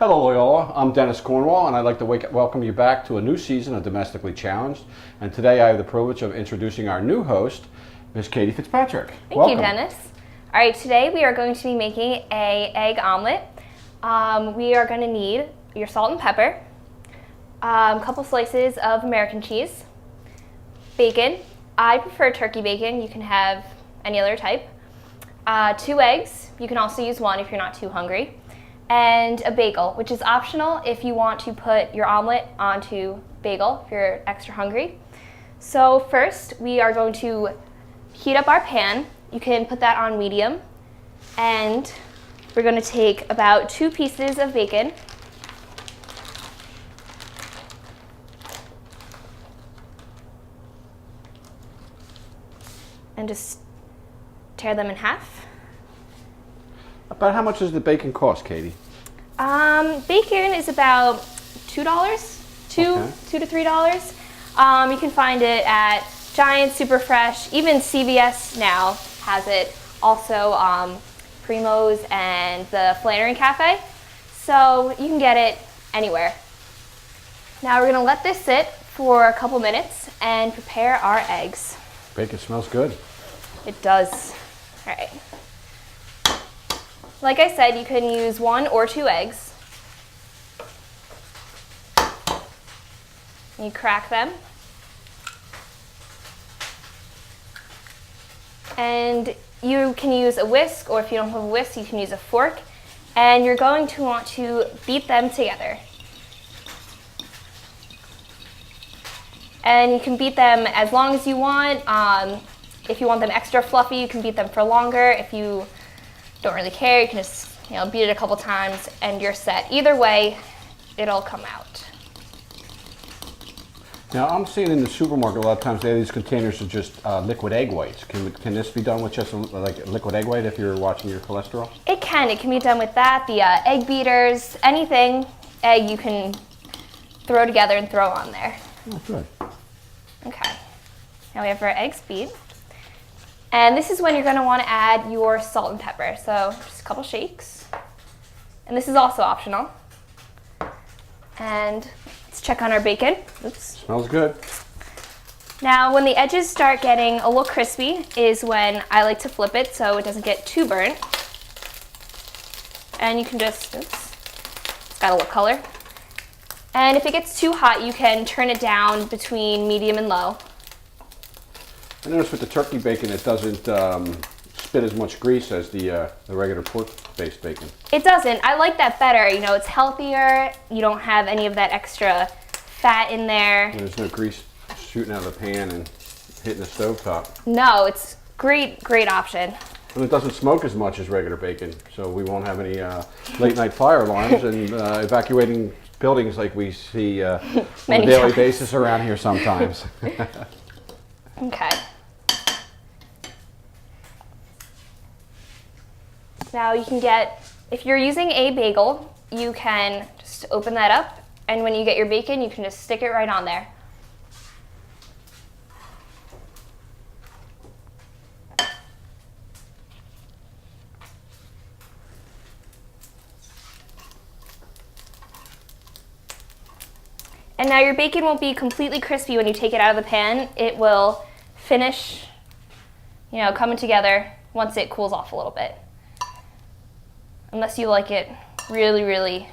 Hello Loyola, I'm Dennis Cornwall and I'd like to welcome you back to a new season of Domestically Challenged. And today I have the privilege of introducing our new host, Miss Katie Fitzpatrick. Thank you, Dennis. All right, today we are going to be making an egg omelet. We are going to need your salt and pepper, a couple slices of American cheese, bacon. I prefer turkey bacon. You can have any other type. 2 eggs. You can also use 1 if you're not too hungry. And a bagel, which is optional if you want to put your omelet onto bagel if you're extra hungry. So first, we are going to heat up our pan. You can put that on medium. And we're going to take about 2 pieces of bacon. And just tear them in half. About how much does the bacon cost, Katie? Bacon is about $2, $2 to $3. You can find it at Giant, Super Fresh, even CVS now has it. Also Primo's and the Flannery Cafe. So you can get it anywhere. Now we're gonna let this sit for a couple minutes and prepare our eggs. Bacon smells good. It does. All right. Like I said, you can use 1 or 2 eggs. You crack them. And you can use a whisk, or if you don't have a whisk, you can use a fork. And you're going to want to beat them together. And you can beat them as long as you want. If you want them extra fluffy, you can beat them for longer. If you don't really care, you can just beat it a couple times and you're set. Either way, it'll come out. Now I'm seeing in the supermarket a lot of times they have these containers of just liquid egg whites. Can this be done with just like liquid egg white if you're watching your cholesterol? It can. It can be done with that. The egg beaters, anything egg you can throw together and throw on there. Oh, good. Okay. Now we have our eggs beat. And this is when you're going to want to add your salt and pepper. So just a couple shakes. And this is also optional. And let's check on our bacon. Oops. Smells good. Now when the edges start getting a little crispy is when I like to flip it so it doesn't get too burnt. And you can just, it's got a little color. And if it gets too hot, you can turn it down between medium and low. I noticed with the turkey bacon, it doesn't spit as much grease as the regular pork-based bacon. It doesn't. I like that better. It's healthier. You don't have any of that extra fat in there. And there's no grease shooting out of the pan and hitting the stovetop. No, it's great option. And it doesn't smoke as much as regular bacon, so we won't have any late-night fire alarms and evacuating buildings like we see on a daily basis around here sometimes. Okay. Now you can get, if you're using a bagel, you can just open that up, and when you get your bacon, you can just stick it right on there. And now your bacon won't be completely crispy when you take it out of the pan. It will finish, coming together once it cools off a little bit. Unless you like it really, really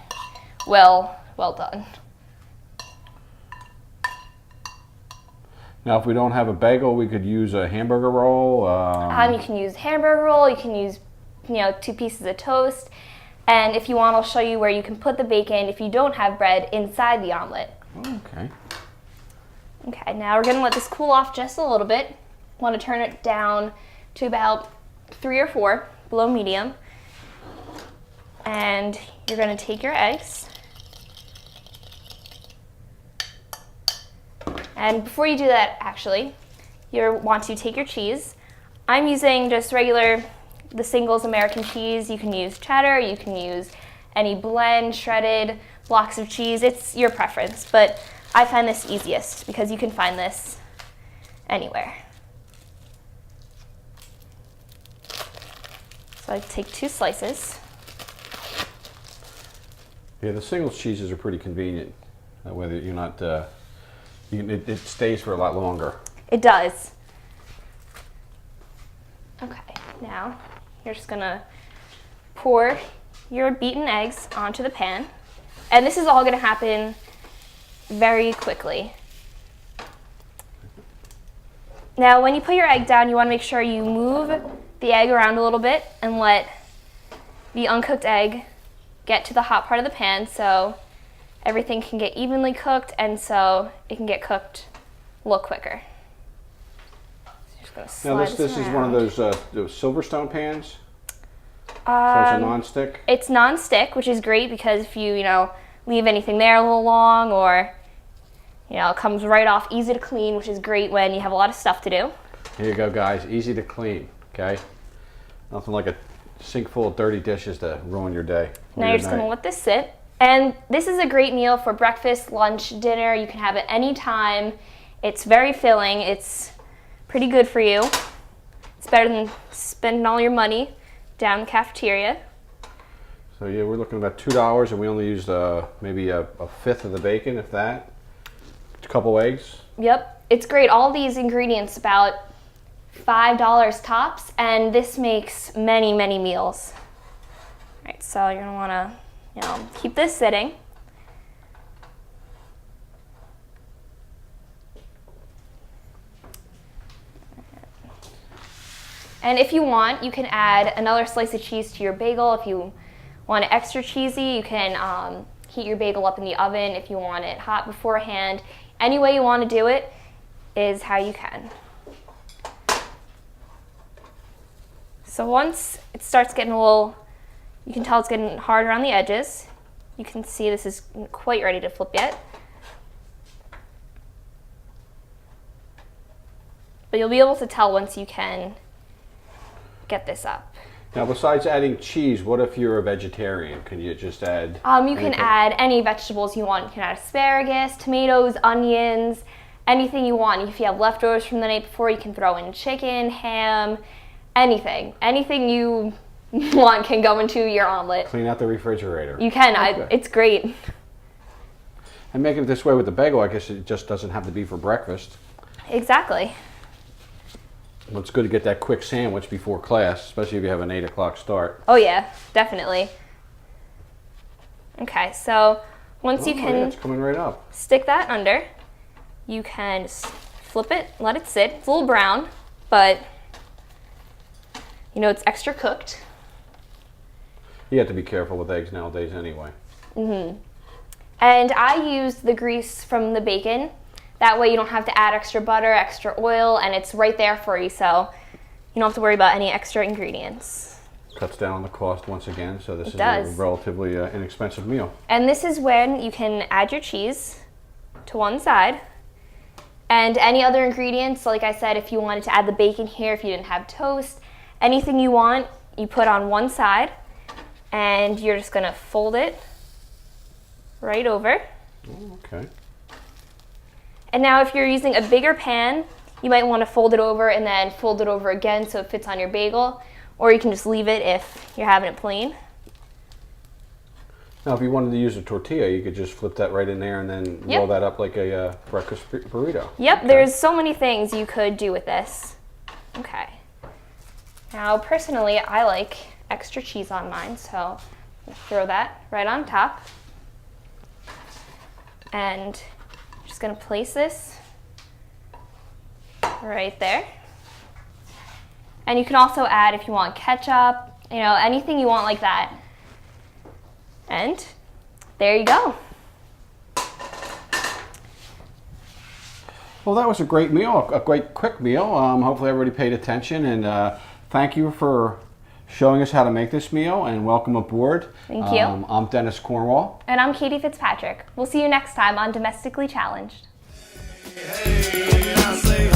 well done. Now, if we don't have a bagel, we could use a hamburger roll. You can use hamburger roll. You can use, 2 pieces of toast. And if you want, I'll show you where you can put the bacon if you don't have bread inside the omelet. Okay. Okay, now we're gonna let this cool off just a little bit. Want to turn it down to about 3 or 4, below medium. And you're gonna take your eggs. And before you do that, actually, you want to take your cheese. I'm using just the singles American cheese. You can use cheddar, you can use any blend, shredded blocks of cheese. It's your preference, but I find this easiest because you can find this anywhere. So I take 2 slices. Yeah, the single cheeses are pretty convenient. That way that you're not, it stays for a lot longer. It does. Okay, now you're just gonna pour your beaten eggs onto the pan. And this is all gonna happen very quickly. Now, when you put your egg down, you wanna make sure you move the egg around a little bit and let the uncooked egg get to the hot part of the pan so everything can get evenly cooked and so it can get cooked a little quicker. So now this is one of those Silverstone pans? So it's a non-stick? It's non-stick, which is great because if you leave anything there a little long, or it comes right off, easy to clean, which is great when you have a lot of stuff to do. Here you go, guys. Easy to clean, okay? Nothing like a sink full of dirty dishes to ruin your day. Now you're just going to let this sit. And this is a great meal for breakfast, lunch, dinner. You can have it any time. It's very filling. It's pretty good for you. It's better than spending all your money down in the cafeteria. So yeah, we're looking at about $2, and we only used maybe a fifth of the bacon, if that. A couple eggs. Yep, it's great. All these ingredients about $5 tops, and this makes many, many meals. All right, so you're gonna wanna, keep this sitting. And if you want, you can add another slice of cheese to your bagel. If you want it extra cheesy, you can heat your bagel up in the oven if you want it hot beforehand. Any way you want to do it is how you can. So once it starts getting you can tell it's getting hard around the edges. You can see this is quite ready to flip yet. But you'll be able to tell once you can get this up. Now, besides adding cheese, what if you're a vegetarian? Can you just add? You can add any vegetables you want. You can add asparagus, tomatoes, onions, anything you want. If you have leftovers from the night before, you can throw in chicken, ham, anything. Anything you want can go into your omelet. Clean out the refrigerator. You can. Okay. It's great. And making it this way with the bagel, I guess it just doesn't have to be for breakfast. Exactly. Well, it's good to get that quick sandwich before class, especially if you have an 8 o'clock start. Oh yeah, definitely. Okay, so once you can it's coming right up. Stick that under, you can flip it, let it sit. It's a little brown, but it's extra cooked. You have to be careful with eggs nowadays anyway. Mm-hmm. And I use the grease from the bacon. That way you don't have to add extra butter, extra oil, and it's right there for you, so you don't have to worry about any extra ingredients. Cuts down on the cost once again, so this is a relatively inexpensive meal. And this is when you can add your cheese to one side. And any other ingredients, like I said, if you wanted to add the bacon here, if you didn't have toast, anything you want, you put on one side, and you're just gonna fold it right over. Oh, okay. And now if you're using a bigger pan, you might want to fold it over and then fold it over again so it fits on your bagel, or you can just leave it if you're having it plain. Now, if you wanted to use a tortilla, you could just flip that right in there and then roll that up like a breakfast burrito. Yep, okay. There's so many things you could do with this. Okay. Now, personally, I like extra cheese on mine, so I'll throw that right on top. And just gonna place this right there. And you can also add, if you want ketchup, anything you want like that. And there you go. Well, that was a great meal, a great quick meal. Hopefully everybody paid attention, and thank you for showing us how to make this meal, and welcome aboard. Thank you. I'm Dennis Cornwall. And I'm Katie Fitzpatrick. We'll see you next time on Domestically Challenged. Hey, I say